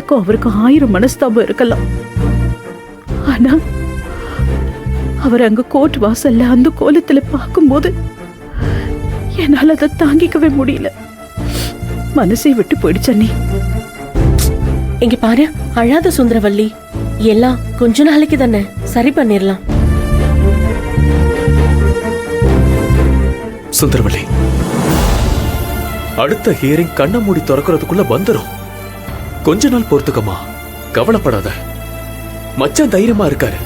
எனக்கும் அவருக்கும் 1000 மனஸ்தாபம் இருக்கலாம். ஆனா அவர் அங்க கோர்ட் வாசல்ல அந்த கோலத்துல பார்க்கும்போது என்னால அதை தாங்கிக்கவே முடியல. மனசை விட்டு போயிடுச்ச. நீ இங்க பாரு, அழாத சுந்தரவல்லி. எல்லாம் கொஞ்ச நாளைக்கு தானே, சரி பண்ணிடலாம். சுந்தரவல்லி, அடுத்த ஹியரிங் கண்ண மூடி திறக்கிறதுக்குள்ள வந்துரும். கொஞ்ச நாள் பொறுத்துக்கமா, கவலைப்படாத. மச்சான் தைரியமா இருக்காரு.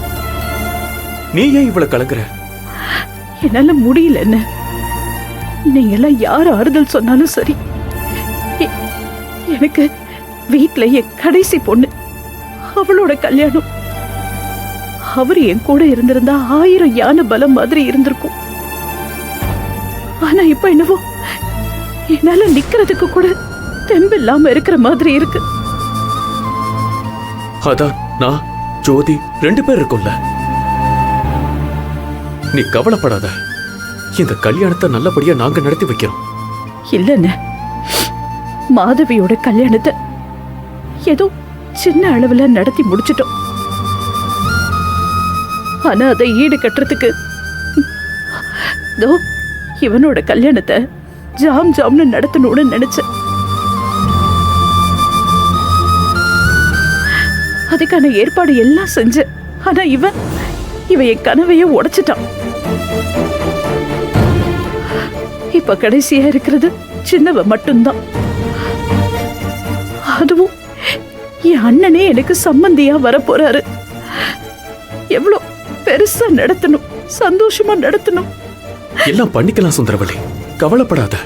நீ ஏன் இவ்வளவு கலங்குற? என்னால முடியல. என்ன நீங்க எல்லாம் யார் ஆறுதல் சொன்னாலும் சரி, எனக்கு வீட்டுல என் கடைசி பொண்ணு, அவளோட கல்யாணம். அவர் என் கூட இருந்திருந்தா 1000 யானை பலம் மாதிரி இருந்திருக்கும். ஆனா இப்ப என்னவோ என்னால நிக்கிறதுக்கு கூட தெம்பில்லாம இருக்கிற மாதிரி இருக்கு. அதான் நான் ஜோதி 2 பேர் இருக்கும்ல. நீ கவலைப்படாத. இந்த கல்யாணத்தை நல்லபடியா நாங்க நடத்தி வைக்கிறோம். இல்லன்னு மாதவியோட கல்யாணத்தை ஏதோ சின்ன அளவுல நடத்தி முடிச்சிட்டோம். ஆனா அதை ஈடு கட்டுறதுக்கு இவனோட கல்யாணத்தை ஜாம் ஜாம்னு நடத்தணும்னு நினைச்சேன். அதுக்கான ஏற்பாடு எல்லாம் செஞ்சேன். ஆனா இவன் என் கனவையே உடைச்சிட்டான். இப்ப கடைசியா இருக்கிறது சின்னவ மட்டும்தான். அதுவும் என் அண்ணனே எனக்கு சம்பந்தியா வரப்போறாரு. எவ்வளவு பெருசா நடத்தணும், சந்தோஷமா நடத்தணும். எல்லாம் பண்ணிக்கலாம் சுந்தரவல்லி, கவலைப்படாத.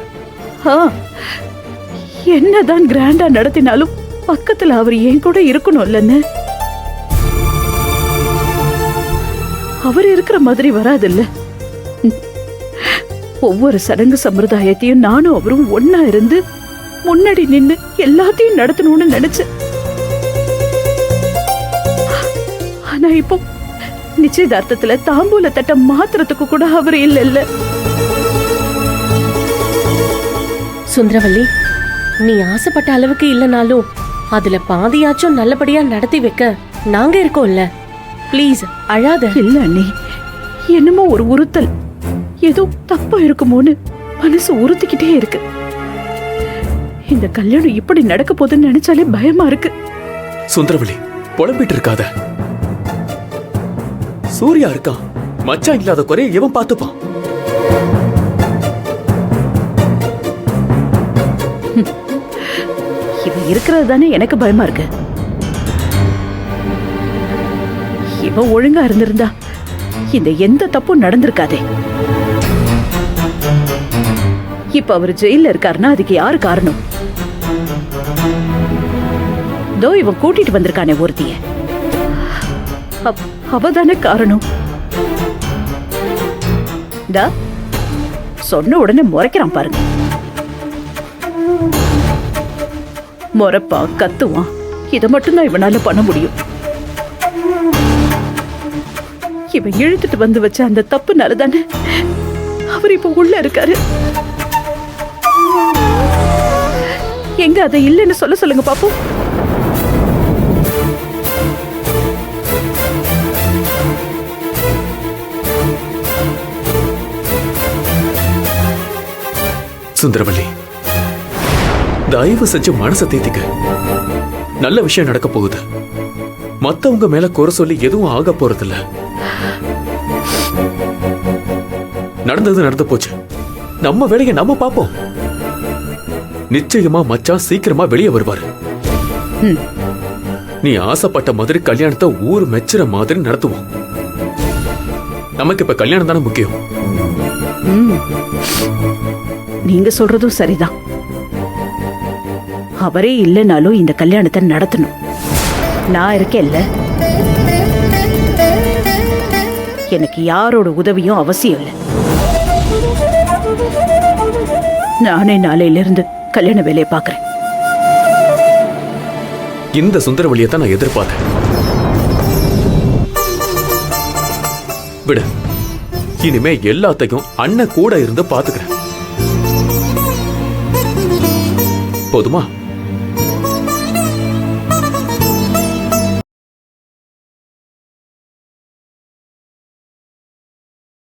என்னதான் கிராண்டா நடத்தினாலும் பக்கத்துல அவர் என் கூட இருக்கணும் இல்லன்னு. அவர் இருக்கிற மாதிரி வராதில்ல. ஒவ்வொரு சடங்கு சம்பிரதாயத்தையும் நானும் அவரும் ஒன்னா இருந்து முன்னாடி நின்னு எல்லாத்தையும் நடத்தணும்னு நினைச்சேன். ஆனா இப்போ நிச்சயதார்த்தத்துல தாம்பூல தட்ட மாத்திரத்துக்கு கூட அவர் இல்ல. சுந்தரவல்லி, நீ ஆசைப்பட்ட அளவுக்கு இல்லனாலும் அதுல பாதியாச்சும் நல்லபடியா நடத்தி வைக்க நாங்க இருக்கோம்ல. ப்ளீஸ் அழாத. இல்ல அண்ணி, என்னமோ ஒரு உறுத்தல், ஏதோ தப்பா இருக்குமோன்னு மனசு உறுத்திக்கிட்டே இருக்கு. இந்த கல்யாணம் இப்படி நடக்க போதுன்னு நினைச்சாலே பயமா இருக்கு. சுந்தரவல்லி, புலம்பிட்டு இருக்காத. சூர்யா இருக்கான். மச்சான் இல்லாத குறைய எவன் பார்த்துப்பான்? இவன் இருக்கிறது தானே எனக்கு பயமா இருக்கு. இவன் ஒழுங்கா இருந்திருந்தா இந்த எந்த தப்பும் நடந்திருக்காதே. இப்ப அவர் ஜெயில இருக்காருன்னா அதுக்கு யாரு காரணம்? இவன் கூட்டிட்டு வந்திருக்கானே ஒருத்திய, அவதானே காரணம். சொன்ன உடனே முறைக்கிறான் பாருங்க. முறைப்பான், கத்துவான். இதை மட்டும்தான் இவனால பண்ண முடியும். இவன் இழுத்துட்டு வந்து வச்ச அந்த தப்புனால தானே அவர் இப்ப உள்ள இருக்காரு. எங்க அதை இல்லைன்னு சொல்லுங்க பாப்போம். சுந்தரவல்லி, தயவு செஞ்சு மனசை தேத்திக்க. நல்ல விஷயம் நடக்க போகுது. மத்தவங்க மேல குறை சொல்லி எதுவும் ஆக போறதில்ல. நடந்தது நடந்து போச்சு. நம்ம வேலையை நம்ம பாப்போம். நிச்சயமா மச்சான் சீக்கிரமா வெளியே வருவாரு. நீ ஆசைப்பட்ட மாதிரி கல்யாணத்தை ஊர் மெச்சுற மாதிரி நடத்துவோம். நமக்கு இப்ப கல்யாணம் தானே முக்கியம். நீங்க சொல்றதும் சரிதான். அவரே இல்லைனாலும் இந்த கல்யாணத்தை நடத்தணும். நான் இருக்கேன்ல. எனக்கு யாரோட உதவியும் அவசியம் இல்லை. நானே நாளையிலிருந்து கல்யாண வேலையை பார்க்கிறேன். இந்த சுந்தரவல்லியை தான் நான் எதிர்பார்த்தேன். விடு, இனிமே எல்லாத்தையும் அண்ணன் கூட இருந்து பாத்துக்கிறேன். போதுமா?